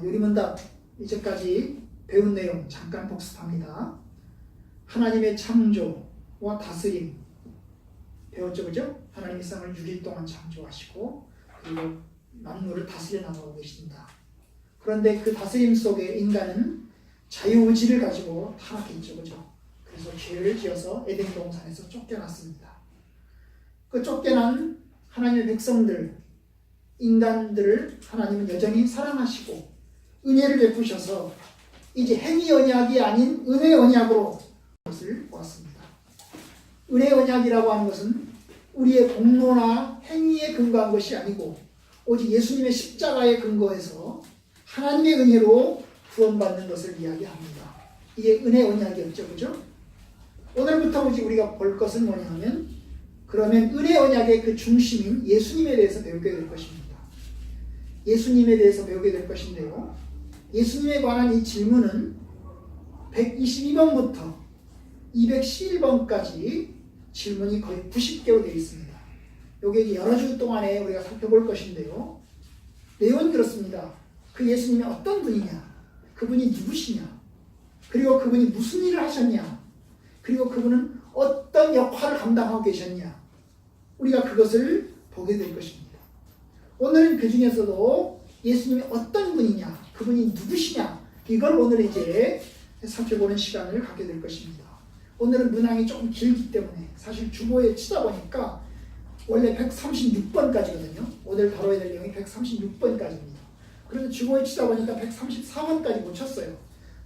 요리문답 이제까지 배운 내용 잠깐 복습합니다. 하나님의 창조와 다스림 배웠죠, 그죠? 하나님이 세상을 6일 동안 창조하시고 그리고 만물을 다스려 나가고 계신다. 그런데 그 다스림 속에 인간은 자유의지를 가지고 타락했죠, 그죠? 그래서 죄를 지어서 에덴 동산에서 쫓겨났습니다. 그 쫓겨난 하나님의 백성들, 인간들을 하나님은 여전히 사랑하시고 은혜를 베푸셔서 이제 행위 언약이 아닌 은혜 언약으로 것을 보았습니다. 은혜 언약이라고 하는 것은 우리의 공로나 행위에 근거한 것이 아니고 오직 예수님의 십자가에 근거해서 하나님의 은혜로 구원받는 것을 이야기합니다. 이게 은혜 언약이었죠, 그죠? 오늘부터 우리가 볼 것은 뭐냐면 그러면 은혜 언약의 그 중심인 예수님에 대해서 배우게 될 것입니다. 예수님에 대해서 배우게 될 것인데요. 예수님에 관한 이 질문은 122번부터 211번까지 질문이 거의 90개로 되어 있습니다. 여기 여러 주 동안에 우리가 살펴볼 것인데요. 내용은 그렇습니다. 그 예수님이 어떤 분이냐? 그분이 누구시냐? 그리고 그분이 무슨 일을 하셨냐? 그리고 그분은 어떤 역할을 감당하고 계셨냐? 우리가 그것을 보게 될 것입니다. 오늘은 그 중에서도 예수님이 어떤 분이냐? 그분이 누구시냐? 이걸 오늘 이제 살펴보는 시간을 갖게 될 것입니다. 오늘은 문항이 조금 길기 때문에 사실 주보에 치다 보니까 원래 136번까지거든요. 오늘 다뤄야 될 내용이 136번까지입니다. 그래서 주보에 치다 보니까 134번까지 못 쳤어요.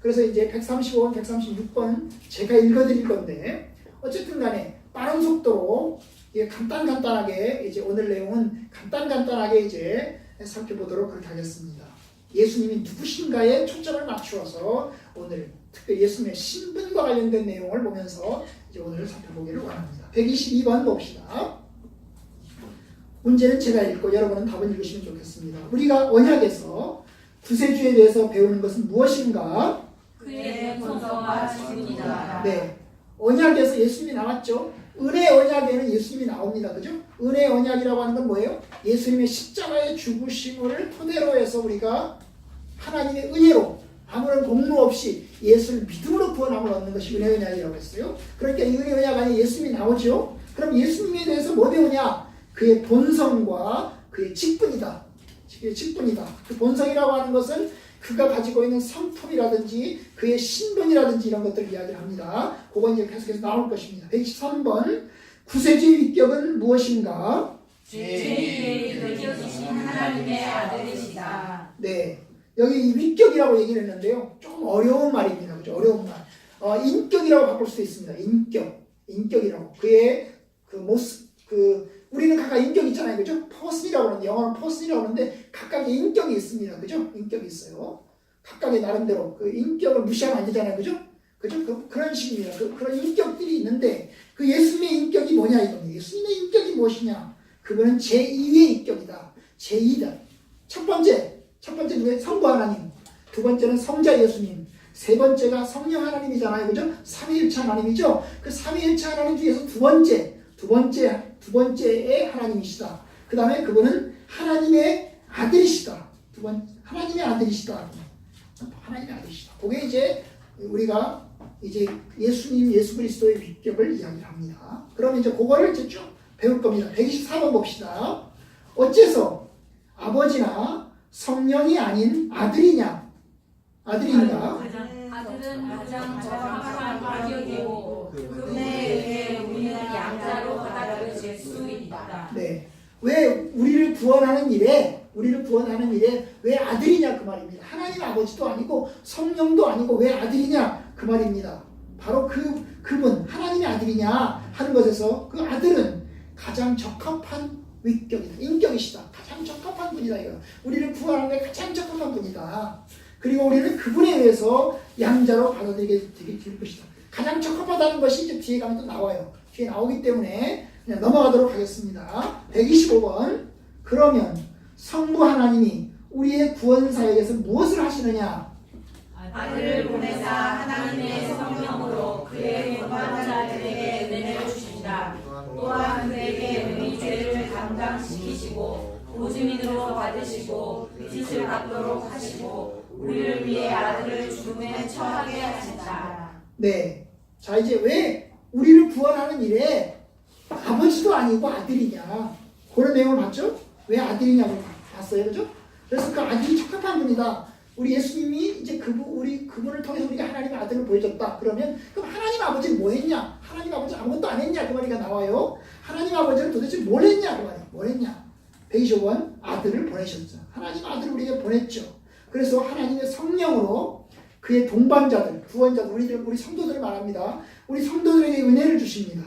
그래서 이제 135번, 136번 제가 읽어드릴 건데 어쨌든 간에 빠른 속도로 간단하게 이제 오늘 내용은 간단하게 이제 살펴보도록 그렇게 하겠습니다. 예수님이 누구신가에 초점을 맞추어서 오늘 특별히 예수님의 신분과 관련된 내용을 보면서 이제 오늘 살펴보기를 원합니다. 122번 봅시다. 문제는 제가 읽고 여러분은 답을 읽으시면 좋겠습니다. 우리가 언약에서 구세주에 대해서 배우는 것은 무엇인가? 그의 본성과 직분이다. 네, 언약에서 예수님이 나왔죠. 은혜 언약에는 예수님이 나옵니다. 그죠? 은혜 언약이라고 하는 건 뭐예요? 예수님의 십자가의 죽으심을 토대로 해서 우리가 하나님의 은혜로 아무런 공로 없이 예수를 믿음으로 구원함을 얻는 것이 은혜 언약이라고 했어요. 그러니까 이 은혜 언약 안에 예수님이 나오죠. 그럼 예수님에 대해서 뭐 배우냐? 그의 본성과 그의 직분이다. 그의 직분이다. 그 본성이라고 하는 것은 그가 가지고 있는 성품이라든지 그의 신분이라든지 이런 것들을 이야기를 합니다. 그건 이제 계속해서 나올 것입니다. 123번 구세주의 위격은 무엇인가? 죄의 위격이신 하나님의 아들이시다. 네, 여기 위격이라고 얘기를 했는데요. 조금 어려운 말입니다. 그죠? 어려운 말. 인격이라고 바꿀 수도 있습니다. 인격이라고. 그의 그 모습, 우리는 각각 인격이 있잖아요. 그죠? 퍼슨이라고 하는데, 영어는 퍼슨이라고 하는데, 각각의 인격이 있습니다. 그죠? 인격이 있어요. 각각의 나름대로. 그 인격을 무시하면 안 되잖아요. 그죠? 그죠? 그런 식입니다. 그런 인격들이 있는데, 그 예수님의 인격이 뭐냐, 이겁니다. 예수님의 인격이 무엇이냐? 그분은 제2의 인격이다. 제2다. 첫 번째 누구예요? 성부 하나님. 두 번째는 성자 예수님. 세 번째가 성령 하나님이잖아요. 그죠? 삼위일체 하나님이죠? 그 삼위일체 하나님 중에서 두 번째의 하나님이시다. 그 다음에 그분은 하나님의 아들이시다. 하나님의 아들이시다. 그게 이제 우리가 이제 예수 그리스도의 위격을 이야기를 합니다. 그럼 이제 그거를 이제 쭉 배울 겁니다. 124번 봅시다. 어째서 아버지나 성령이 아닌 아들인가? 아들은 가장 정확한 위격이고 그분에 의해 우리는 양자로 받아들여질 수 있다. 네, 왜 우리를 구원하는 일에 왜 아들이냐 그 말입니다. 하나님 아버지도 아니고 성령도 아니고 왜 아들이냐 그 말입니다. 바로 그분 하나님의 아들이냐 하는 것에서 그 아들은 가장 적합한 위격이다. 인격이시다. 가장 적합한 분이다. 이거. 우리를 구원하는 데 가장 적합한 분이다. 그리고 우리는 그분에 의해서 양자로 받아들이게 될 것이다. 가장 적합하다는 것이 이제 뒤에 가면 또 나와요. 뒤에 나오기 때문에 그냥 넘어가도록 하겠습니다. 125번. 그러면 성부 하나님이 우리의 구원 사역에서 무엇을 하시느냐? 아들을 보내사 하나님의 성령으로 그의 구원자들에게 은혜를 주신다. 또한 그에게 우리 죄를 감당시키시고 보증인으로 받으시고 빚을 갚도록 하시고 우리를 위해 아들을 죽음에 처하게 하신다. 네. 자, 이제 왜 우리를 구원하는 일에 아버지도 아니고 아들이냐. 그런 내용을 봤죠? 왜 아들이냐고 봤어요. 그죠? 그래서 그 아들이 적합한 분이다. 우리 예수님이 이제 그분을 통해서 우리가 하나님의 아들을 보여줬다. 그러면 그럼 하나님 아버지는 뭐 했냐? 하나님 아버지 아무것도 안 했냐? 그 말이가 나와요. 하나님 아버지는 도대체 뭘 했냐? 그 말이 뭘 했냐? 125번 아들을 보내셨죠. 하나님 아들을 우리에게 보냈죠. 그래서 하나님의 성령으로 그의 동반자들, 구원자들, 우리 성도들을 말합니다. 우리 성도들에게 은혜를 주십니다.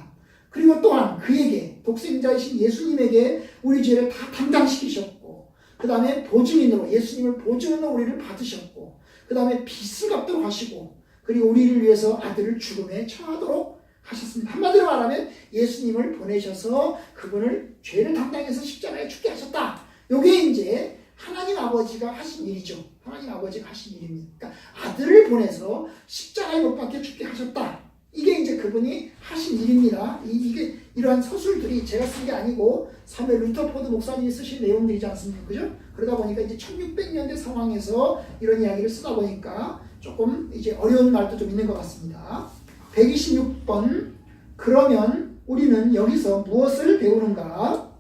그리고 또한 그에게 독생자이신 예수님에게 우리 죄를 다 담당시키셨고 그 다음에 보증인으로 예수님을 보증인으로 우리를 받으셨고 그 다음에 빚을 갚도록 하시고 그리고 우리를 위해서 아들을 죽음에 처하도록 하셨습니다. 한마디로 말하면 예수님을 보내셔서 그분을 죄를 담당해서 십자가에 죽게 하셨다. 요게 이제 하나님 아버지가 하신 일이죠. 하나님 아버지가 하신 일입니다. 그러니까 아들을 보내서 십자가에 못 박혀 죽게 하셨다. 이게 이제 그분이 하신 일입니다. 이게 이러한 서술들이 제가 쓴 게 아니고 사무엘 루터포드 목사님이 쓰신 내용들이지 않습니까? 그죠? 그러다 보니까 이제 1600년대 상황에서 이런 이야기를 쓰다 보니까 조금 이제 어려운 말도 좀 있는 것 같습니다. 126번 그러면 우리는 여기서 무엇을 배우는가?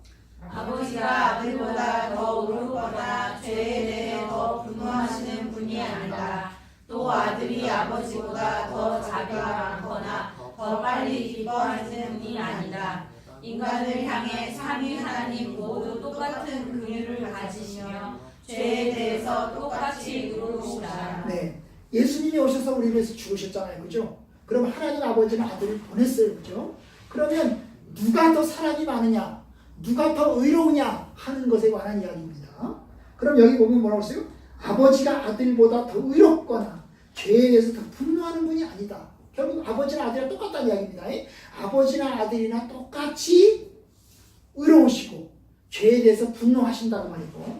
아버지가 아들보다 더 의롭거나 죄에 대해 더 분노하시는 분이 아니다. 또 아들이 아버지보다 더 자비가 많거나 더 빨리 기뻐하시는 분이 아니다. 인간을 향해 삼위 하나님 모두 똑같은 긍휼을 가지시며 죄에 대해서 똑같이 의로우시다. 네, 예수님이 오셔서 우리를 위해서 죽으셨잖아요. 그죠? 그럼 하나님 아버지는 아들을 보냈어요. 그죠? 그러면 누가 더 사랑이 많으냐? 누가 더 의로우냐? 하는 것에 관한 이야기입니다. 그럼 여기 보면 뭐라고 했어요? 아버지가 아들보다 더 의롭거나 죄에 대해서 더 분노하는 분이 아니다. 결국 아버지나 아들이랑 똑같다는 이야기입니다. 아버지나 아들이나 똑같이 의로우시고 죄에 대해서 분노하신다고 말이고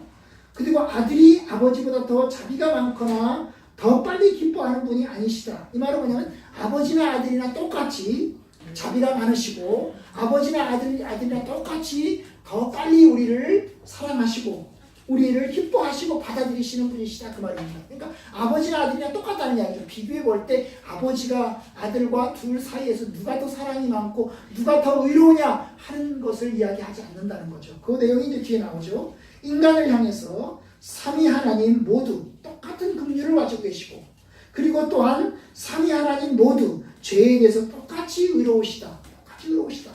그리고 아들이 아버지보다 더 자비가 많거나 더 빨리 기뻐하는 분이 아니시다. 이 말은 뭐냐면 아버지나 아들이나 똑같이 자비가 많으시고 아버지나 아들이나 똑같이 더 빨리 우리를 사랑하시고 우리를 기뻐하시고 받아들이시는 분이시다 그 말입니다. 그러니까 아버지나 아들이랑 똑같다는 이야기죠. 비교해 볼 때 아버지가 아들과 둘 사이에서 누가 더 사랑이 많고 누가 더 의로우냐 하는 것을 이야기하지 않는다는 거죠. 그 내용이 이제 뒤에 나오죠. 인간을 향해서 삼위 하나님 모두 똑같은 긍휼을 가지고 계시고 그리고 또한 삼위 하나님 모두 죄에 대해서 똑같이 의로우시다. 똑같이 의로우시다.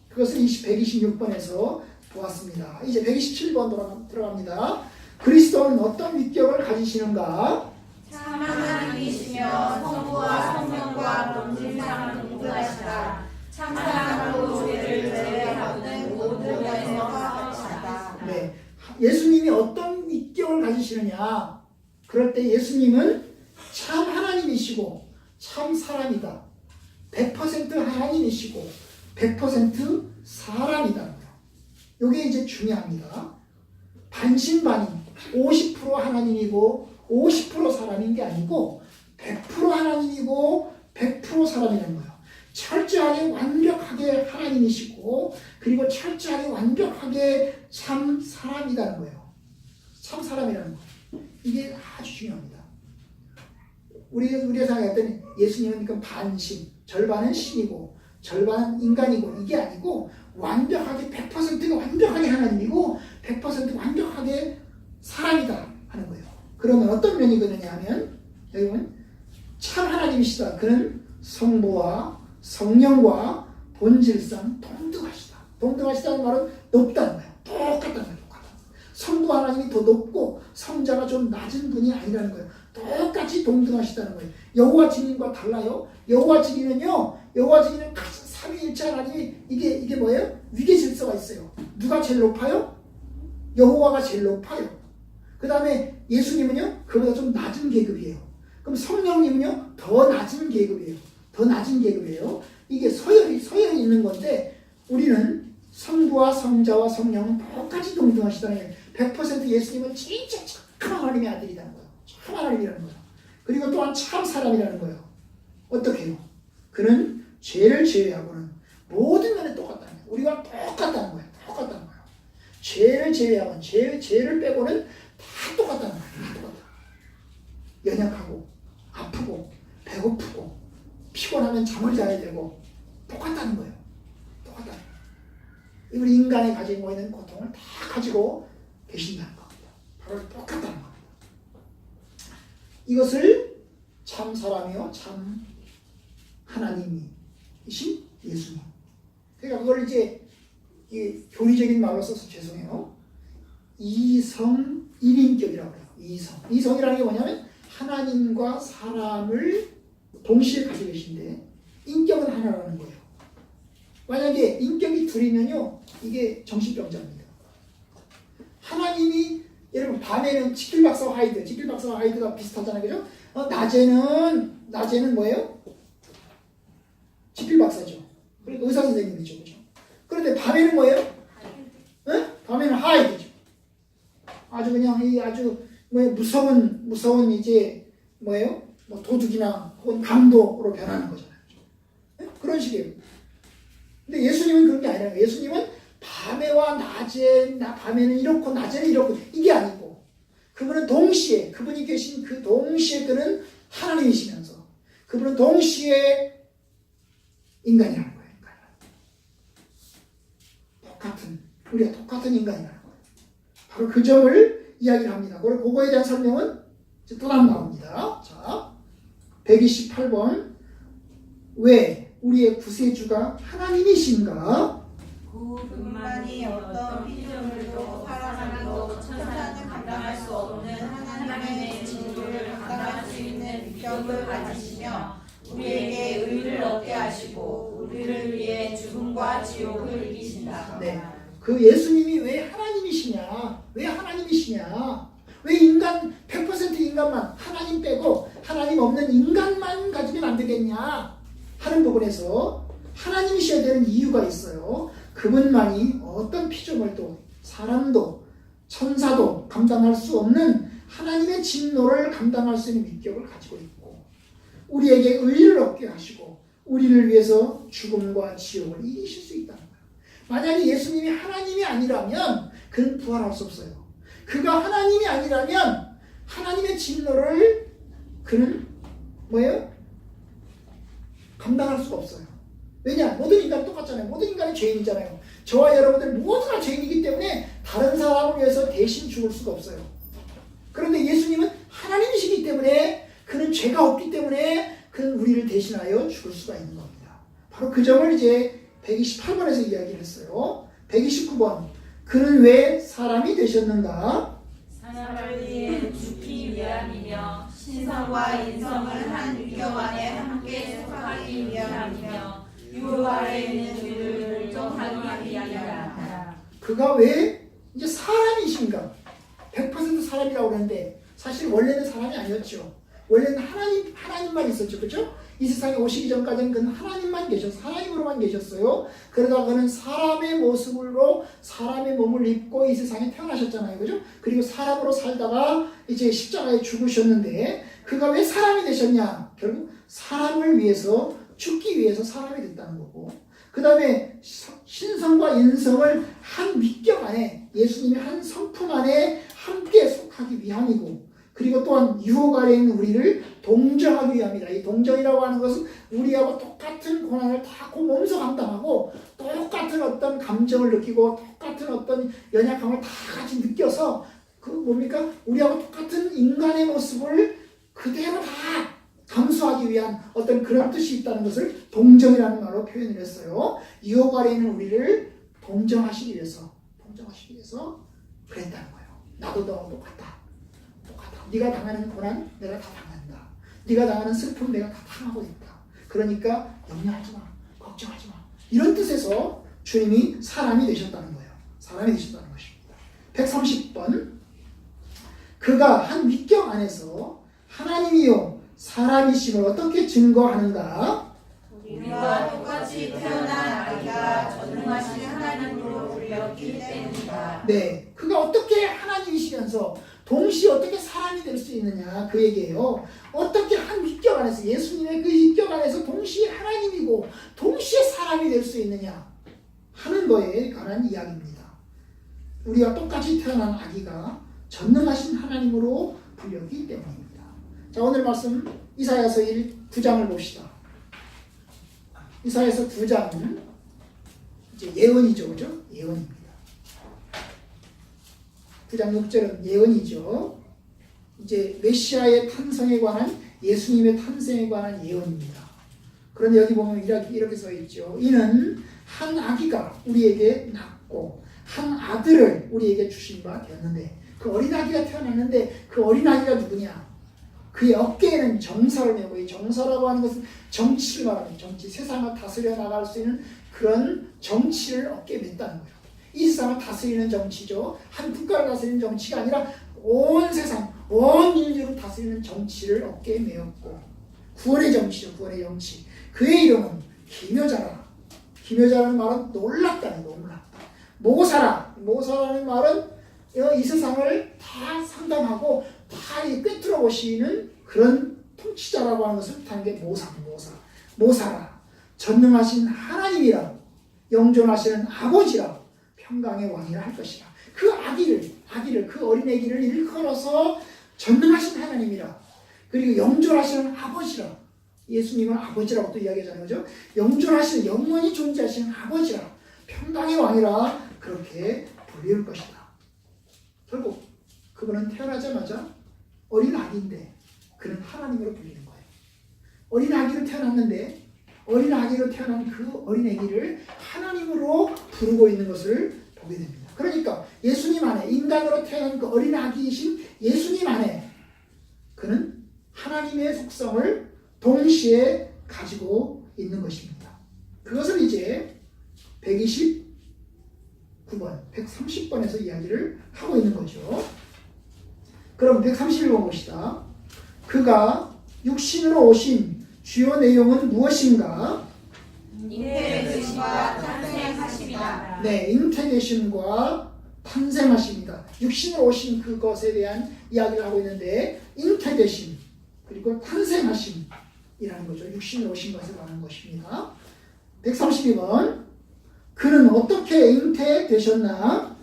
그것을 126번에서 보았습니다. 이제 127번 들어갑니다. 그리스도는 어떤 위격을 가지시는가? 참 하나님이시며 성부와 성령과 본질상 동등하시다. 참 사랑으로 죄를 제외하고는 모든 면에서 합하시다. 네, 예수님이 어떤 위격을 가지시느냐? 그럴 때 예수님은 참 하나님이시고 참 사람이다. 100% 하나님이시고 100% 사람이다. 이게 이제 중요합니다. 반신반인 50% 하나님이고 50% 사람인 게 아니고 100% 하나님이고 100% 사람이라는 거예요. 철저하게 완벽하게 하나님이시고 그리고 철저하게 완벽하게 참 사람이라는 거예요. 참 사람이라는 거예요. 이게 아주 중요합니다. 우리가 생각할 때는 예수님은 그러니까 반신, 절반은 신이고 절반은 인간이고 이게 아니고 완벽하게 100%가 완벽하게 하나님이고 100% 완벽하게 사람이다 하는 거예요. 그러면 어떤 면이 그러냐 하면 여기 보면 참 하나님이시다. 그는 성부와 성령과 본질상 동등하시다. 동등하시다는 말은 높다는 거예요. 똑같다는 거예요. 성부 하나님이 더 높고 성자가 좀 낮은 분이 아니라는 거예요. 똑같이 동등하시다는 거예요. 여호와 증인과 달라요. 여호와 증인은요. 여호와 증인은 삼위일체 하나님이 이게 뭐예요? 위계 질서가 있어요. 누가 제일 높아요? 여호와가 제일 높아요. 그 다음에 예수님은요. 그보다 좀 낮은 계급이에요. 그럼 성령님은요. 더 낮은 계급이에요. 더 낮은 계급이에요. 이게 서열이 있는 건데 우리는 성부와 성자와 성령은 똑같이 동등하시다는 거예요. 100% 예수님은 진짜 참 하나님의 아들이라는 거예요. 참 하나님이라는 거예요. 그리고 또한 참 사람이라는 거예요. 어떻게 해요? 그는 죄를 제외하고는 모든 면에 똑같다는 거예요. 우리가 똑같다는 거예요. 똑같다는 거예요. 죄를 제외하면 죄를 빼고는 다 똑같다는 거예요. 다 똑같다. 연약하고 아프고 배고프고 피곤하면 잠을 자야 되고 똑같다는 거예요. 똑같다는 거예요. 우리 인간이 가지고 있는 고통을 다 가지고 계신다는 겁니다. 바로 똑같다는 겁니다. 이것을 참 사람이요 참 하나님이신 예수님. 그러니까 그걸 이제 교리적인 말로 써서 죄송해요. 이성 1인격이라고 해요. 이성이라는 게 뭐냐면 하나님과 사람을 동시에 가지고 계신데 인격은 하나라는 거예요. 만약에 인격이 둘이면요 이게 정신병자입니다. 하나님이 여러분 밤에는 지킬박사와 하이드가 비슷하잖아요, 그죠? 낮에는 뭐예요? 지킬박사죠. 그러니까 의사 선생님이죠, 그죠? 그런데 밤에는 뭐예요? 밤에는 하이드죠. 아주 그냥 이 아주 무서운 이제 뭐예요? 뭐 도둑이나 혹은 강도로 변하는 거잖아요. 그런 식이에요. 근데 예수님은 그런 게 아니라 예수님은 밤에는 이렇고 낮에는 이렇고 이게 아니고 그분은 동시에 그분이 계신 그 동시에 그는 하나님이시면서 그분은 동시에 인간이라는 거예요. 우리가 똑같은 인간이라는 거예요. 바로 그 점을 이야기를 합니다. 그거에 대한 설명은 이제 또 나옵니다. 자, 128번 왜 우리의 구세주가 하나님이신가? 그분만이 어떤 피조물도 사람도 천사는 감당할 수 없는 하나님의 진도를 감당할 수 있는 능력을 가지시며 우리에게 의를 얻게 하시고 우리를 위해 죽음과 지옥을 이기신다. 네, 그 예수님이 왜 하나님이시냐? 왜 인간 100% 인간만 하나님 빼고 하나님 없는 인간만 가지면 안 되겠냐 하는 부분에서 하나님이셔야 되는 이유가 있어요. 그분만이 어떤 피조물도 사람도 천사도 감당할 수 없는 하나님의 진노를 감당할 수 있는 위격을 가지고 있고 우리에게 의를 얻게 하시고 우리를 위해서 죽음과 지옥을 이기실 수 있다는 거예요. 만약에 예수님이 하나님이 아니라면 그는 부활할 수 없어요. 그가 하나님이 아니라면 하나님의 진노를 그는 뭐예요? 감당할 수가 없어요. 왜냐? 모든 인간은 똑같잖아요. 모든 인간이 죄인이잖아요. 저와 여러분들 모두가 죄인이기 때문에 다른 사람을 위해서 대신 죽을 수가 없어요. 그런데 예수님은 하나님이시기 때문에 그는 죄가 없기 때문에 그는 우리를 대신하여 죽을 수가 있는 겁니다. 바로 그 점을 이제 128번에서 이야기를 했어요. 129번 그는 왜 사람이 되셨는가? 사람을 위해 죽기 위함이며 신성과 인성을 한 위격 안에 함께 속하기 위함이며 유 아래에 있는 우리를 인정하기 위함이라. 그가 왜 이제 사람이신가? 100% 사람이라고 그러는데 사실 원래는 사람이 아니었죠. 원래는 하나님만 있었죠. 그렇죠? 이 세상에 오시기 전까지는 그는 하나님으로만 계셨어요. 그러다가 그는 사람의 모습으로 사람의 몸을 입고 이 세상에 태어나셨잖아요. 그죠? 그리고 사람으로 살다가 이제 십자가에 죽으셨는데 그가 왜 사람이 되셨냐? 결국 사람을 위해서 죽기 위해서 사람이 됐다는 거고 그 다음에 신성과 인성을 한 위격 안에 예수님의 한 성품 안에 함께 속하기 위함이고 그리고 또한 유혹 아래에 있는 우리를 동정하기 위함이다. 이 동정이라고 하는 것은 우리하고 똑같은 고난을 다 몸소 감당하고 똑같은 어떤 감정을 느끼고 똑같은 어떤 연약함을 다 같이 느껴서 그 뭡니까? 우리하고 똑같은 인간의 모습을 그대로 다 감수하기 위한 어떤 그런 뜻이 있다는 것을 동정이라는 말로 표현을 했어요. 유혹 아래에 있는 우리를 동정하시기 위해서 그랬다는 거예요. 나도 너와 똑같다. 네가 당하는 고난 내가 다 당한다. 네가 당하는 슬픔 내가 다 당하고 있다. 그러니까 염려하지 마. 걱정하지 마. 이런 뜻에서 주님이 사람이 되셨다는 거예요. 사람이 되셨다는 것입니다. 130번 그가 한 위격 안에서 하나님이요 사람이심을 어떻게 증거하는가? 우리와 똑같이 태어난 아기가 전능하신 하나님으로 불렸기 때문이다. 네, 그가 어떻게 하나님이시면서 동시에 어떻게 사람이 될 수 있느냐 그 얘기예요. 어떻게 한 위격 안에서 예수님의 그 위격 안에서 동시에 하나님이고 동시에 사람이 될 수 있느냐 하는 거에 관한 이야기입니다. 우리와 똑같이 태어난 아기가 전능하신 하나님으로 불렸기 때문입니다. 자, 오늘 말씀 이사야서 9장을 봅시다. 이사야서 9장은 이제 예언이죠, 그죠? 예언입니다. 9장 6절은 예언이죠. 이제 메시아의 탄생에 관한, 예수님의 탄생에 관한 예언입니다. 그런데 여기 보면 이렇게 써 있죠. 이는 한 아기가 우리에게 낳고 한 아들을 우리에게 주신 바 되었는데, 그 어린아기가 태어났는데 그 어린아기가 누구냐? 그의 어깨에는 정사를 메고, 이 정사라고 하는 것은 정치를 말합니다. 정치, 세상을 다스려 나갈 수 있는 그런 정치를 어깨에 맸다는 거예요. 이 세상을 다스리는 정치죠. 한 국가를 다스리는 정치가 아니라 온 세상, 온 인류를 다스리는 정치를 어깨에 메었고, 구원의 정치죠. 구원의 정치. 그의 이름은 기묘자라. 기묘자라는 말은 놀랍다는 거, 놀랍다. 모사라. 모사라는 말은 이 세상을 다 상담하고 다 꿰뚫어 보시는 그런 통치자라고 하는 것을 뜻하는 게 모사라. 전능하신 하나님이라, 영존하시는 아버지라, 평강의 왕이라 할 것이라. 그 아기를 그 어린애기를 일컬어서 전능하신 하나님이라, 그리고 영존하시는 아버지라, 예수님은 아버지라고 또 이야기하잖아요, 그죠? 영존하시는, 영원히 존재하시는 아버지라, 평강의 왕이라 그렇게 불릴 것이다. 결국 그분은 태어나자마자 어린 아기인데 그는 하나님으로 불리는 거예요. 어린 아기로 태어났는데 어린 아기로 태어난 그 어린 아기를 하나님으로 부르고 있는 것을 보게 됩니다. 그러니까 예수님 안에, 인간으로 태어난 그 어린 아기이신 예수님 안에 그는 하나님의 속성을 동시에 가지고 있는 것입니다. 그것을 이제 129번, 130번에서 이야기를 하고 있는 거죠. 그럼 131번 봅시다. 그가 육신으로 오신 주요 내용은 무엇인가? 잉태되심과 탄생하심이다. 네, 잉태되심과 탄생하심이다. 육신으로 오신 그것에 대한 이야기를 하고 있는데, 잉태되심 그리고 탄생하심이라는 거죠. 육신으로 오신 것을 말하는 것입니다. 132번. 그는 어떻게 잉태되셨나?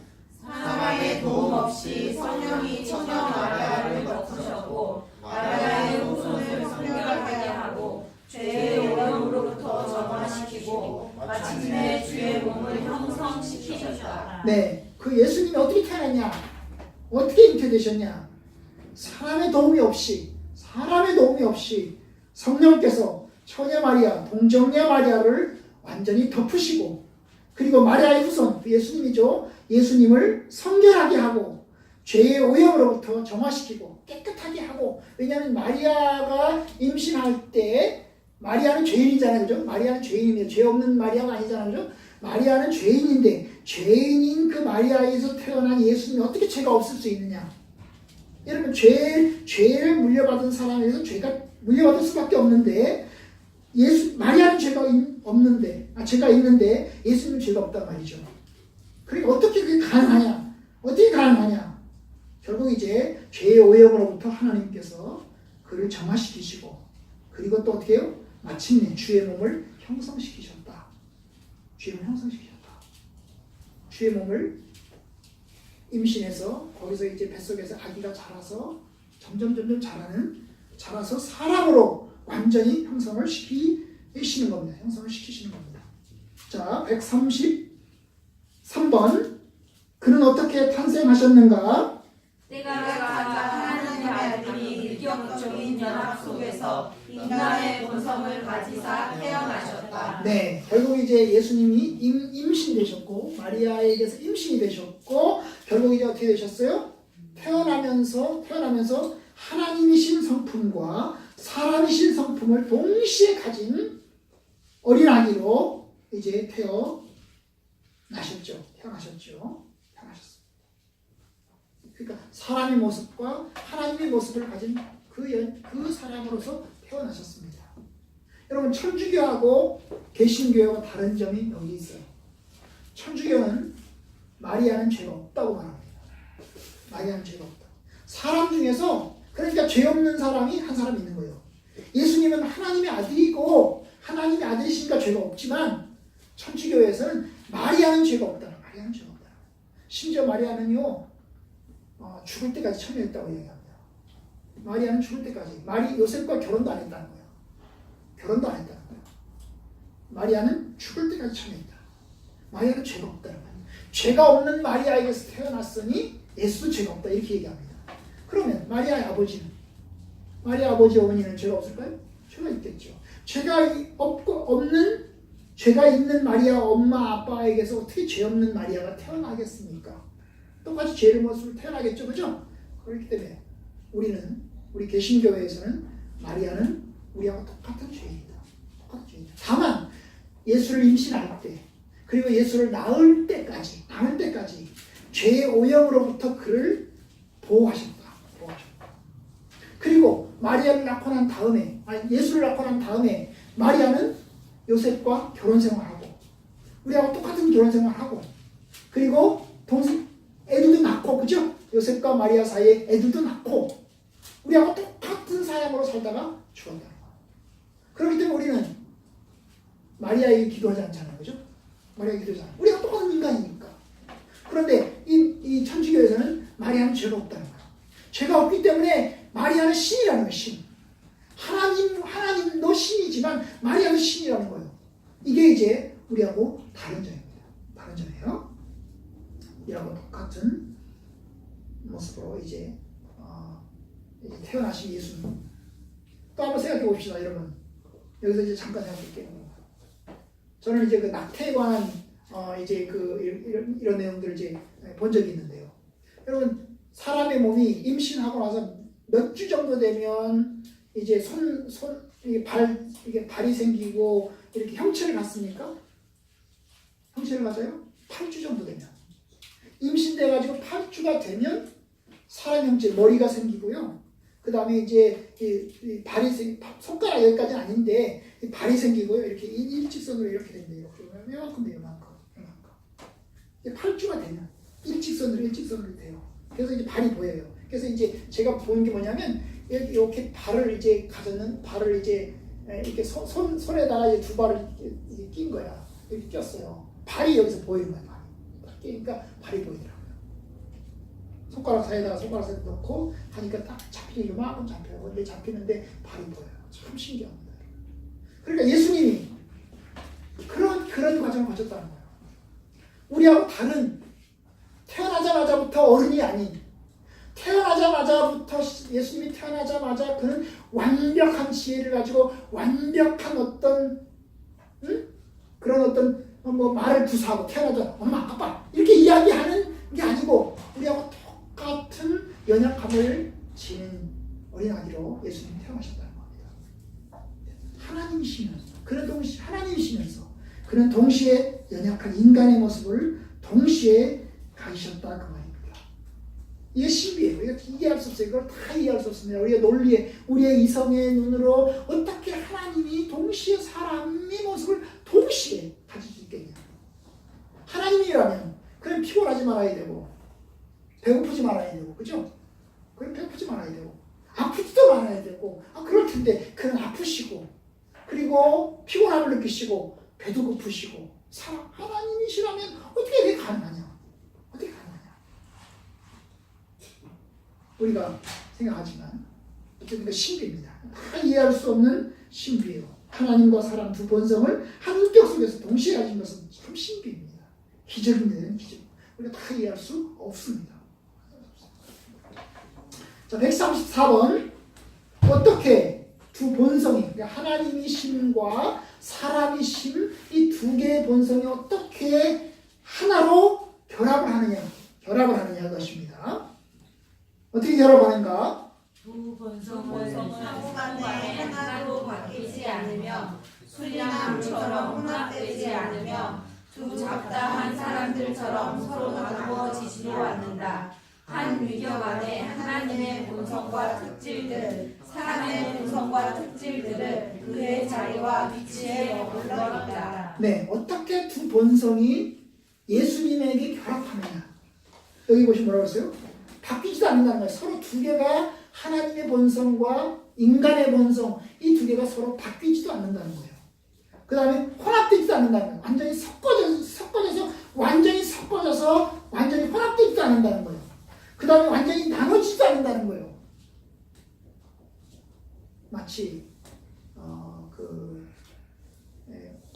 사람의 도움 없이 성령이 처녀 마리아를 덮으셨고, 마리아의 후손을 성결하게 하고 죄의 오염으로부터 정화시키고 마침내 주의 몸을 형성시키셨다. 네, 그 예수님이 어떻게 태어났냐? 어떻게 잉태되셨냐? 사람의 도움이 없이 성령께서 처녀 마리아, 동정녀 마리아를 완전히 덮으시고, 그리고 마리아의 후손, 그 예수님이죠. 예수님을 성결하게 하고 죄의 오염으로부터 정화시키고 깨끗하게 하고. 왜냐하면 마리아가 임신할 때, 마리아는 죄인이잖아요, 그죠? 마리아는 죄인입니다. 죄 없는 마리아가 아니잖아요, 그죠? 마리아는 죄인인데, 죄인인 그 마리아에서 태어난 예수님이 어떻게 죄가 없을 수 있느냐? 여러분, 죄를 물려받은 사람에서 물려받을 수밖에 없는데, 마리아는 죄가 있는데 예수님은 죄가 없단 말이죠. 그러니까 어떻게 그게 가능하냐? 결국 이제 죄의 오염으로부터 하나님께서 그를 정화시키시고, 그리고 또 어떻게 해요? 마침내 주의 몸을 형성시키셨다. 주의 몸을 임신해서 거기서 이제 뱃속에서 아기가 자라서 점점 자라서 사람으로 완전히 형성을 시키시는 겁니다. 자, 133번. 그는 어떻게 탄생하셨는가? 때가 가자 하나님의 아들이 인격적인 연합 속에서 인간의 본성을 가지사 태어나셨다. 네, 결국 이제 예수님이 임신되셨고, 마리아에게서 임신이 되셨고, 결국 이제 어떻게 되셨어요? 태어나면서 하나님이신 성품과 사람이신 성품을 동시에 가진 어린아기로 이제 태어나셨죠. 그러니까 사람의 모습과 하나님의 모습을 가진 그 사람으로서 태어나셨습니다. 여러분, 천주교하고 개신교하고 다른 점이 여기 있어요. 천주교는 마리아는 죄가 없다고 말합니다. 사람 중에서, 그러니까 죄 없는 사람이 한 사람 있는 거예요. 예수님은 하나님의 아들이고 하나님의 아들이시니까 죄가 없지만, 천주교에서는 마리아는 죄가 없다. 심지어 마리아는요 죽을 때까지 처녀였다고 얘기합니다. 마리아는 죽을 때까지 요셉과 결혼도 안 했다는 거예요. 결혼도 안 했다는 거예요. 마리아는 죽을 때까지 처녀였다. 마리아는 죄가 없다는 거예요. 죄가 없는 마리아에게서 태어났으니 예수도 죄가 없다 이렇게 얘기합니다. 그러면 마리아의 아버지는 마리아 아버지 어머니는 죄가 없을까요? 죄가 있겠죠. 죄가 있는 마리아 엄마 아빠에게서 어떻게 죄 없는 마리아가 태어나겠습니까? 똑같이 죄를 모습으로 태어나겠죠, 그죠? 그렇기 때문에 우리 개신교회에서는 마리아는 우리하고 똑같은 죄인이다. 똑같은 죄인이다. 다만 예수를 임신할 때 그리고 예수를 낳을 때까지 죄의 오염으로부터 그를 보호하셨다. 그리고 마리아를 낳고 난 다음에 예수를 낳고 난 다음에 마리아는 요셉과 결혼 생활하고 우리하고 똑같은 결혼 생활하고 그리고 애들도 낳고 그죠? 요셉과 마리아 사이에 애들도 낳고 우리하고 똑같은 사람으로 살다가 죽었다. 그렇기 때문에 우리는 마리아에게 기도하지 않잖아요, 그죠? 마리아에게 기도하지 않아요. 우리가 똑같은 인간이니까. 그런데 이 천주교에서는 마리아는 죄가 없다는 거예요. 죄가 없기 때문에 마리아는 신이라는 거예요, 신. 하나님도 신이지만 마리아도 신이라는 거예요. 이게 이제 우리하고 다른 점입니다. 다른 점이에요. 우리하고 똑같은 모습으로 이제 태어나신 예수님. 또 한번 생각해 봅시다, 여러분. 여기서 이제 잠깐 생각할게요. 저는 이제 그 낙태에 관한 이제 이런 내용들을 이제 본 적이 있는데요. 여러분, 사람의 몸이 임신하고 나서 몇 주 정도 되면 이제 이게 발이 생기고 이렇게 형체를 갖습니까? 형체를 갖아요? 8주 정도 되면. 임신돼가지고 8주가 되면 사람 형체, 머리가 생기고요. 그 다음에 이제 이 발이 손가락 여기까지는 아닌데 이 발이 생기고요. 이렇게 일직선으로 이렇게 된대요. 이만큼 돼요, 이만큼. 8주가 되면 일직선으로 돼요. 그래서 이제 발이 보여요. 그래서 이제 제가 본 게 뭐냐면 이렇게 발을 이제 이렇게 손에다가 이제 두 발을 이렇게 낀 거야. 이렇게 꼈어요. 발이 여기서 보이는 거야. 발이. 끼니까 발이 보이더라고요. 손가락 사이에다가 넣고 하니까 딱 잡히는 이만큼 잡혀요. 근데 잡히는데 발이 보여요. 참 신기합니다. 그러니까 예수님이 그런 과정을 거쳤다는 거예요. 우리하고 다른 태어나자마자부터 어른이 아닌 예수님이 태어나자마자 그는 완벽한 지혜를 가지고 완벽한 그런 말을 구사하고 태어나자 엄마 아빠 이렇게 이야기하는 게 아니고 우리하고 똑같은 연약함을 지닌 어린아기로 예수님이 태어나셨다는 겁니다. 하나님이시면서 그는 동시에 연약한 인간의 모습을 동시에 가지셨다 그 말입니다. 이게 신비예요. 우리가 이해할 수 없어요. 이걸 다 이해할 수 없습니다. 우리가 우리의 이성의 눈으로 어떻게 하나님이 동시에 사람의 모습을 동시에 가질 수 있겠냐. 하나님이라면 그냥 피곤하지 말아야 되고 배고프지 말아야 되고 그죠? 그냥 배고프지 말아야 되고 아프지도 말아야 되고 그럴 텐데 그는 아프시고 그리고 피곤함을 느끼시고 배도 고프시고 하나님이시라면 어떻게 그게 가능하냐? 우리가 생각하지만 어쨌든 신비입니다. 다 이해할 수 없는 신비예요. 하나님과 사람 두 본성을 한 인격 속에서 동시에 가진 것은 참 신비입니다. 기적입니다. 기적. 우리가 다 이해할 수 없습니다. 자, 134번 어떻게 두 본성이 그러니까 하나님이심과 사람이심 이 두 개의 본성이 어떻게 하나로 결합을 하느냐 것입니다. 어떻게 결합하는가? 두 본성은 상호간에 하나로 바뀌지 않으며 술이나 물처럼 혼합되지 않으며 두 잡다한 사람들처럼 서로 나누어지지도 않는다. 한 유격 안에 하나님의 본성과 특질들, 사람의 본성과 특질들을 그의 자리와 위치에 머물러 있다. 네, 어떻게 두 본성이 예수님에게 결합하느냐? 여기 보시면 뭐라고 했어요? 바뀌지도 않는다는 거예요. 서로 두 개가 하나님의 본성과 인간의 본성 이 두 개가 서로 바뀌지도 않는다는 거예요. 그 다음에 혼합되지도 않는다는 거예요. 완전히 섞어져서 완전히 섞어져서 완전히 혼합되지도 않는다는 거예요. 그 다음에 완전히 나눠지지도 않는다는 거예요. 마치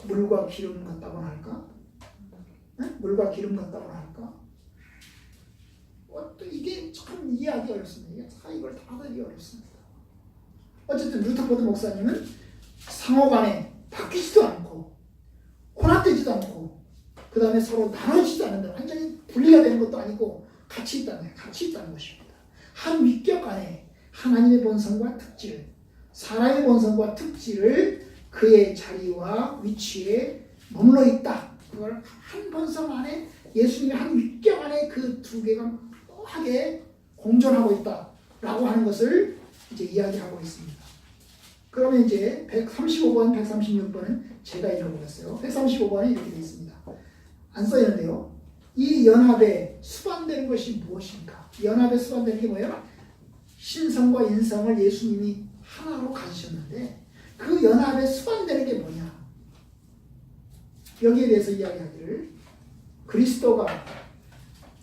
물과 기름 같다고나 할까? 네? 물과 기름 같다고나 할까? 또 이게 참 이해하기 어렵습니다. 이걸 다 하기 어렵습니다. 어쨌든 루터포드 목사님은 상호간에 바뀌지도 않고 혼합되지도 않고 그 다음에 서로 나눠지지도 않는다. 완전히 분리가 되는 것도 아니고 같이 있다는 것입니다. 한 위격 안에 하나님의 본성과 특질, 사람의 본성과 특질을 그의 자리와 위치에 머물러 있다. 그걸 한 본성 안에 예수님의 한 위격 안에 그 두 개가 묘하게 공존하고 있다라고 하는 것을 이제 이야기하고 있습니다. 그러면 이제 135번, 136번은 제가 읽어보겠어요. 135번은 이렇게 되어 있습니다. 안 써있는데요. 이 연합에 수반되는 것이 무엇입니까? 연합에 수반되는 게 뭐예요? 신성과 인성을 예수님이 하나로 가지셨는데 그 연합에 수반되는 게 뭐냐? 여기에 대해서 이야기하기를 그리스도가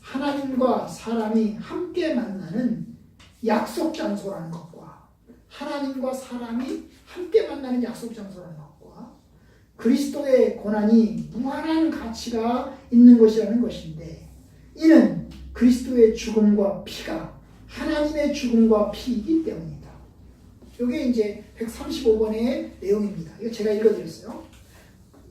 하나님과 사람이 함께 만나는 약속 장소라는 것과 하나님과 사람이 함께 만나는 약속 장소라는 것과 그리스도의 고난이 무한한 가치가 있는 것이라는 것인데 이는 그리스도의 죽음과 피가 하나님의 죽음과 피이기 때문이다. 이게 이제 135번의 내용입니다. 이거 제가 읽어드렸어요.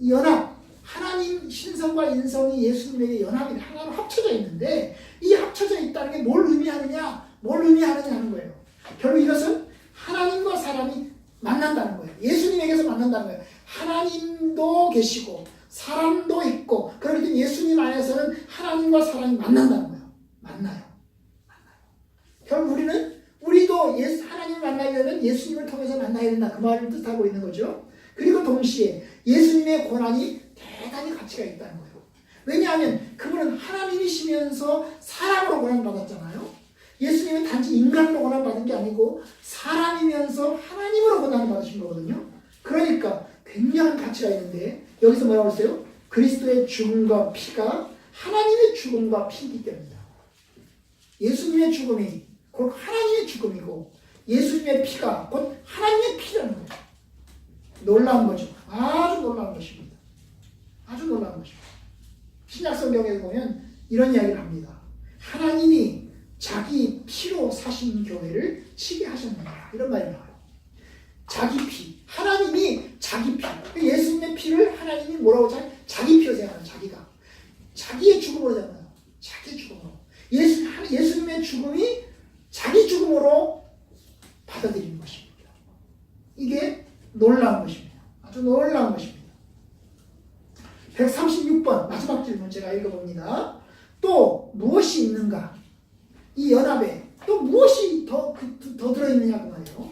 연합, 하나님 신성과 인성이 예수님에게 연합이 하나로 합쳐져 있는데 이 합쳐져 있다는 게 뭘 의미하느냐 하는 거예요. 결국 이것은 하나님과 사람이 만난다는 거예요. 예수님에게서 만난다는 거예요. 하나님도 계시고 사람도 있고 그렇기 때문에 예수님 안에서는 하나님과 사람이 만난다는 거예요. 만나요. 결국 우리도 하나님을 만나려면 예수님을 통해서 만나야 된다. 그 말을 뜻하고 있는 거죠. 그리고 동시에 예수님의 고난이 대단히 가치가 있다는 거예요. 왜냐하면 그분은 하나님이시면서 사람으로 고난받았잖아요. 예수님은 단지 인간으로 고난받은 게 아니고 사람이면서 하나님으로 고난을 받으신 거거든요. 그러니까 굉장한 가치가 있는데 여기서 뭐라고 했어요? 그리스도의 죽음과 피가 하나님의 죽음과 피이기 때문이다. 예수님의 죽음이 곧 하나님의 죽음이고 예수님의 피가 곧 하나님의 피라는 거예요. 놀라운 거죠. 아주 놀라운 것입니다. 아주 놀라운 것입니다. 신약 성경에 보면 이런 이야기를 합니다. 하나님이 자기 피로 사신 교회를 치게 하셨느냐 이런 말이 나와요. 자기 피. 하나님이 자기 피. 예수님의 피를 하나님이 뭐라고 자기 피로 생각하는 자기가. 자기의 죽음으로 생각해요. 자기 죽음으로. 예수님의 죽음이 자기 죽음으로 받아들이는 것입니다. 이게 놀라운 것입니다. 아주 놀라운 것입니다. 136번 마지막 질문 제가 읽어봅니다. 또 무엇이 있는가? 이 연합에 또 무엇이 더 들어있느냐 그 말이에요.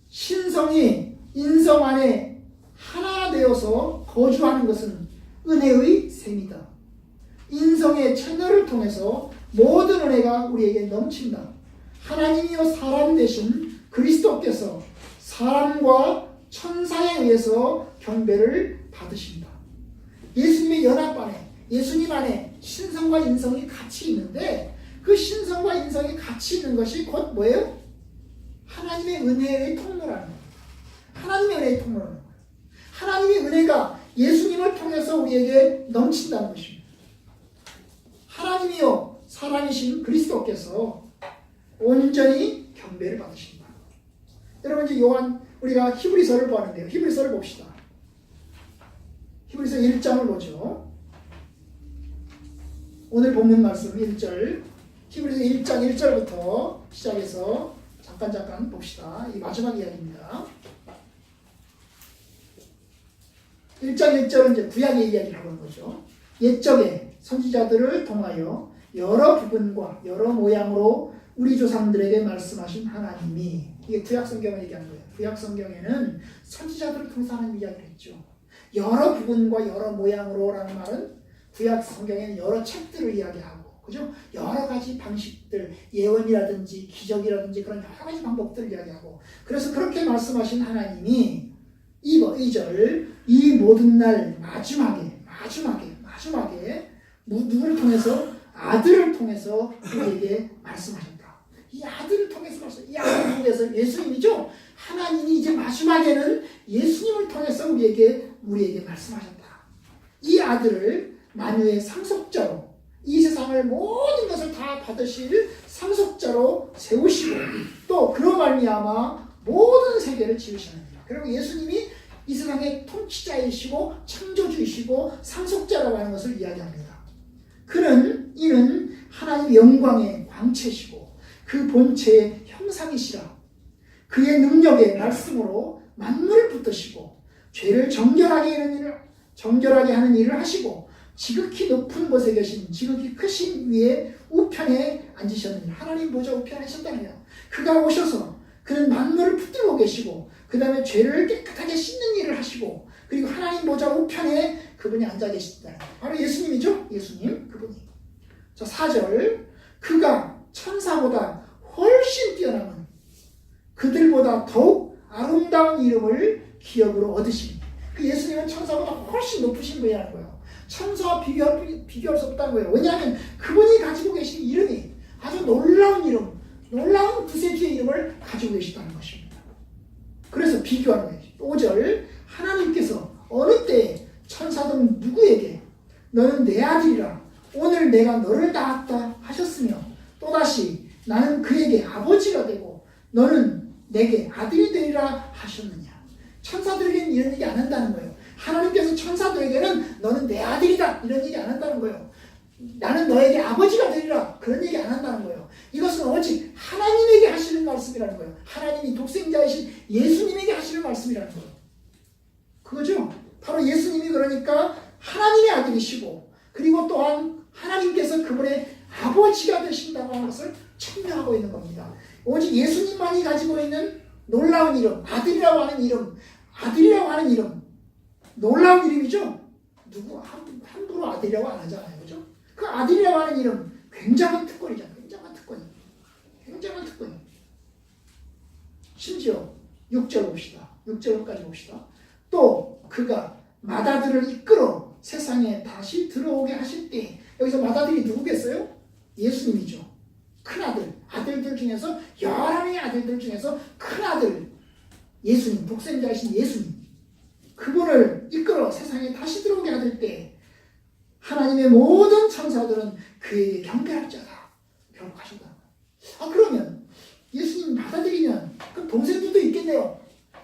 신성이 인성 안에 하나 되어서 거주하는 것은 은혜의 셈이다. 인성의 채널을 통해서 모든 은혜가 우리에게 넘친다. 하나님이요 사람 되신 그리스도께서 사람과 천사에 의해서 경배를 받으신다. 예수님의 연합 안에 예수님 안에 신성과 인성이 같이 있는데 그 신성과 인성이 같이 있는 것이 곧 뭐예요? 하나님의 은혜의 통로라는 거예요. 하나님의 은혜의 통로라는 거예요. 하나님의 은혜가 예수님을 통해서 우리에게 넘친다는 것입니다. 하나님이요 사람이신 그리스도께서 온전히 경배를 받으신다. 여러분 이제 우리가 히브리서를 보는데요. 히브리서를 봅시다. 히브리서 1장을 보죠. 오늘 본문 말씀 1절 히브리서 1장 1절부터 시작해서 잠깐 봅시다. 이 마지막 이야기입니다. 1장 1절은 이제 구약의 이야기를 하는 거죠. 옛적에 선지자들을 통하여 여러 부분과 여러 모양으로 우리 조상들에게 말씀하신 하나님이 이게 구약 성경을 얘기하는 거예요. 구약 성경에는 선지자들을 통해서 하는 이야기를 했죠. 여러 부분과 여러 모양으로라는 말은 구약 성경에는 여러 책들을 이야기하고 그죠? 여러 가지 방식들, 예언이라든지 기적이라든지 그런 여러 가지 방법들을 이야기하고 그래서 그렇게 말씀하신 하나님이 2절 이 모든 날 마지막에 누구를 통해서? 아들을 통해서 우리에게 말씀하셨다. 이 아들을 통해서 이 아들을 통해서 예수님이죠. 하나님이 이제 마지막에는 예수님을 통해서 우리에게 말씀하셨다. 이 아들을 만유의 상속자로, 이 세상을 모든 것을 다 받으실 상속자로 세우시고 또 그로 말미암아 모든 세계를 지으시느니라. 그리고 예수님이 이 세상의 통치자이시고 창조주이시고 상속자라고 하는 것을 이야기합니다. 이는 하나님의 영광의 광채시고 그 본체의 형상이시라. 그의 능력의 말씀으로 만물을 붙드시고 죄를 정결하게 하는 일을 하시고 지극히 높은 곳에 계신 지극히 크신 위에 우편에 앉으셨느니라. 하나님 보좌 우편에 계셨다느냐. 그가 오셔서 그는 만물을 붙들고 계시고 그 다음에 죄를 깨끗하게 씻는 일을 하시고 그리고 하나님 보좌 우편에 그분이 앉아 계시다. 바로 예수님이죠. 예수님 그분이. 자 4절 그가 천사보다 훨씬 뛰어남은 그들보다 더욱 아름다운 이름을 기업으로 얻으시니 그 예수님은 천사보다 훨씬 높으신 분이라는 거예요. 천사와 비교할 수 없다는 거예요. 왜냐하면 그분이 가지고 계신 이름이 아주 놀라운 이름, 놀라운 구세주의 이름을 가지고 계시다는 것입니다. 그래서 비교하는 거예요. 5절 하나님께서 어느 때에 천사든 누구에게 너는 내 아들이라 오늘 내가 너를 낳았다 하셨으며 또다시 나는 그에게 아버지가 되고 너는 내게 아들이 되리라 하셨느냐. 천사들에게는 이런 얘기 안 한다는 거예요. 하나님께서 천사들에게는 너는 내 아들이다 이런 얘기 안 한다는 거예요. 나는 너에게 아버지가 되리라 그런 얘기 안 한다는 거예요. 이것은 오직 하나님에게 하시는 말씀이라는 거예요. 하나님이 독생자이신 예수님에게 하시는 말씀이라는 거예요. 그거죠. 바로 예수님이 그러니까 하나님의 아들이시고 그리고 또한 하나님께서 그분의 아버지가 되신다고 하는 것을 청명하고 있는 겁니다. 오직 예수님만이 가지고 있는 놀라운 이름, 아들이라고 하는 이름, 놀라운 이름이죠. 누구 함부로 아들이라고 안 하잖아요, 그죠? 그 아들이라고 하는 이름 굉장한 특권이잖아요. 굉장한 특권이. 심지어 6절 봅시다. 6절까지 봅시다. 또 그가 맏아들을 이끌어 세상에 다시 들어오게 하실 때 여기서 맏아들이 누구겠어요? 예수님이죠. 큰아들, 아들들 중에서 여러 명의 아들들 중에서 큰아들 예수님, 독생자이신 예수님 그분을 이끌어 세상에 다시 들어오게 하실 때 하나님의 모든 천사들은 그에게 경배할 자다 결국 하신다. 그러면 예수님 맏아들이면 그럼 동생들도 있겠네요.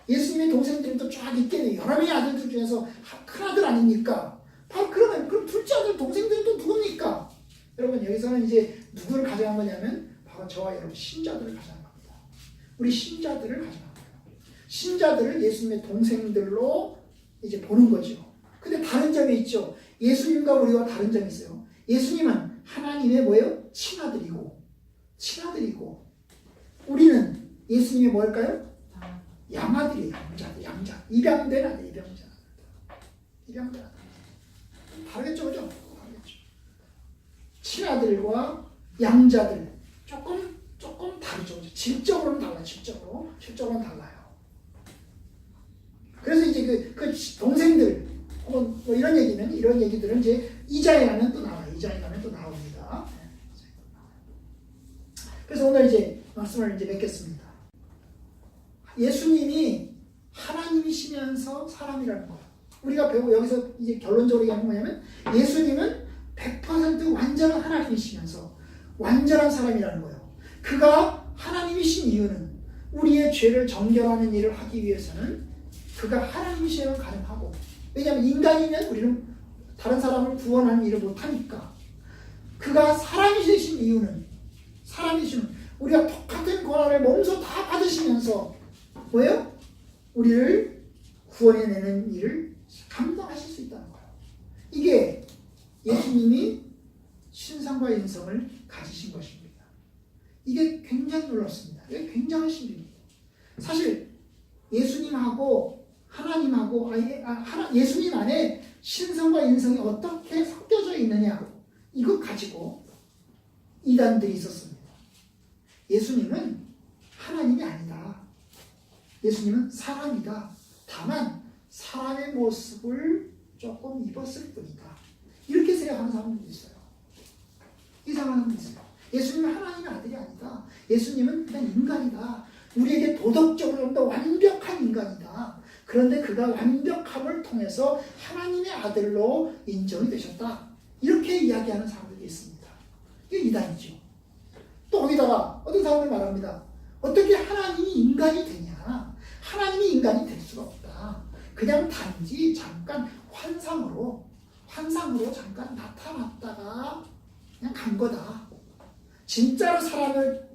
예수님의 동생들도 쫙 있겠네요. 여러 명의 아들들 중에서 큰아들 아닙니까? 바로 그럼 둘째 아들 동생들도 누굽니까? 여러분 여기서는 이제 누구를 가정한 거냐면 바로 저와 여러분 신자들을 가정한 겁니다. 우리 신자들을 가정한 거예요. 신자들을 예수님의 동생들로 이제 보는 거죠. 근데 다른 점이 있죠. 예수님과 우리와 다른 점이 있어요. 예수님은 하나님의 뭐예요? 친아들이고 우리는 예수님이 뭘까요? 양아들이에요. 양자. 입양된 아들, 입양된 아들. 다르겠죠, 그죠? 다르겠죠. 친아들과 양자들 조금 다르죠. 질적으로는 달라요. 질적으로는 달라요. 그래서 이제 그 동생들 혹은 뭐 이런 얘기들은 이제 이자에 가면 또 나와요. 이자에 가면 또 나옵니다. 그래서 오늘 이제 말씀을 이제 맺겠습니다. 예수님이 하나님이시면서 사람이라는 거예요. 우리가 배우고 여기서 이제 결론적으로 얘기하는 뭐냐면 예수님은 100% 완전한 하나님이시면서 완전한 사람이라는 거예요. 그가 하나님이신 이유는 우리의 죄를 정결하는 일을 하기 위해서는 그가 하나님이시면 가능하고 왜냐하면 인간이면 우리는 다른 사람을 구원하는 일을 못하니까 그가 사람이신 이유는 우리가 똑같은 고난을 몸소 다 받으시면서 뭐예요? 우리를 구원해내는 일을 감당하실 수 있다는 거예요. 이게 예수님이 신성과 인성을 가지신 것입니다. 이게 굉장히 놀랍습니다. 이게 굉장한 신비입니다. 사실 예수님하고 하나님하고 예수님 안에 신성과 인성이 어떻게 섞여져 있느냐 이것 가지고 이단들이 있었습니다. 예수님은 하나님이 아니다. 예수님은 사람이다. 다만 사람의 모습을 조금 입었을 뿐이다. 이렇게 생각하는 사람들이 있어요. 이상한 게 있어요. 예수님은 하나님의 아들이 아니다. 예수님은 그냥 인간이다. 우리에게 도덕적으로 좀 더 완벽한 인간이다. 그런데 그가 완벽함을 통해서 하나님의 아들로 인정이 되셨다. 이렇게 이야기하는 사람들이 있습니다. 이게 이단이죠. 또 거기다가 어떤 사람들 말합니다. 어떻게 하나님이 인간이 되냐? 하나님이 인간이 될 수가 없다. 그냥 단지 잠깐 환상으로 잠깐 나타났다가 그냥 간 거다. 진짜로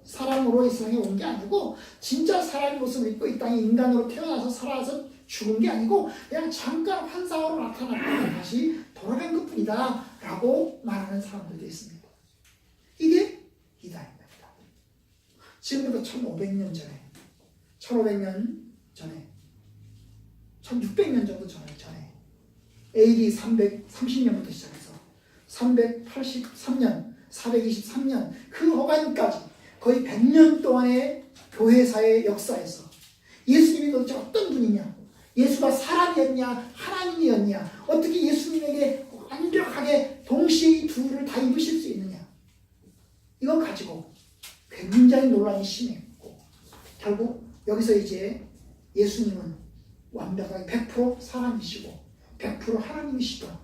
사람으로 이 세상에 온 게 아니고 진짜 사람의 모습을 입고 이 땅에 인간으로 태어나서 살아서 죽은 게 아니고 그냥 잠깐 환상으로 나타났다가 다시 돌아간 것뿐이다 라고 말하는 사람들도 있습니다. 이게 이단입니다. 지금부터 1500년 전에 1500년 전에 1600년 정도 전에 AD 330년부터 시작해서 383년 423년 그 호간까지 거의 100년 동안의 교회사의 역사에서 예수님이 도대체 어떤 분이냐, 예수가 사람이었냐 하나님이었냐, 어떻게 예수님에게 완벽하게 동시에 이 둘을 다 입으실 수 있느냐, 이거 가지고 굉장히 논란이 심했고 결국 여기서 이제 예수님은 완벽하게 100% 사람이시고 100% 하나님이시다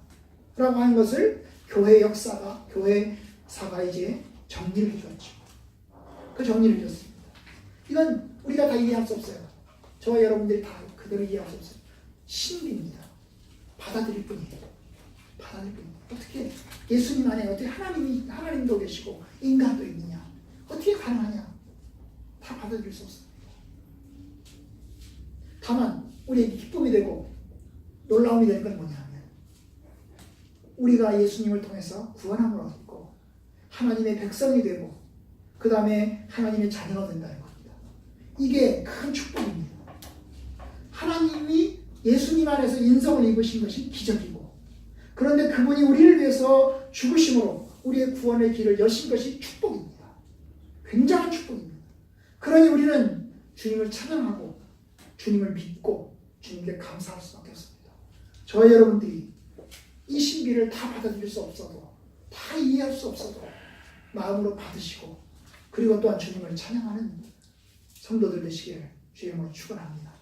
라고 하는 것을 교회사가 이제 정리를 해줬죠. 그 정리를 해줬습니다. 이건 우리가 다 이해할 수 없어요. 저와 여러분들이 다 그대로 이해할 수 없어요. 신비입니다. 받아들일 뿐이에요. 어떻게 예수님 안에 어떻게 하나님도 계시고 인간도 있느냐, 어떻게 가능하냐, 다 받아들일 수 없습니다. 다만 우리에게 기쁨이 되고 놀라움이 되는 건 뭐냐 하면 우리가 예수님을 통해서 구원함을 얻고 하나님의 백성이 되고 그 다음에 하나님의 자녀가 된다는 겁니다. 이게 큰 축복입니다. 하나님이 예수님 안에서 인성을 입으신 것이 기적이고 그런데 그분이 우리를 위해서 죽으심으로 우리의 구원의 길을 여신 것이 축복입니다. 굉장한 축복입니다. 그러니 우리는 주님을 찬양하고 주님을 믿고 주님께 감사할 수밖에 없습니다. 저와 여러분들이 이 신비를 다 받아들일 수 없어도 다 이해할 수 없어도 마음으로 받으시고 그리고 또한 주님을 찬양하는 성도들 되시기를 주의 이름으로 축원합니다.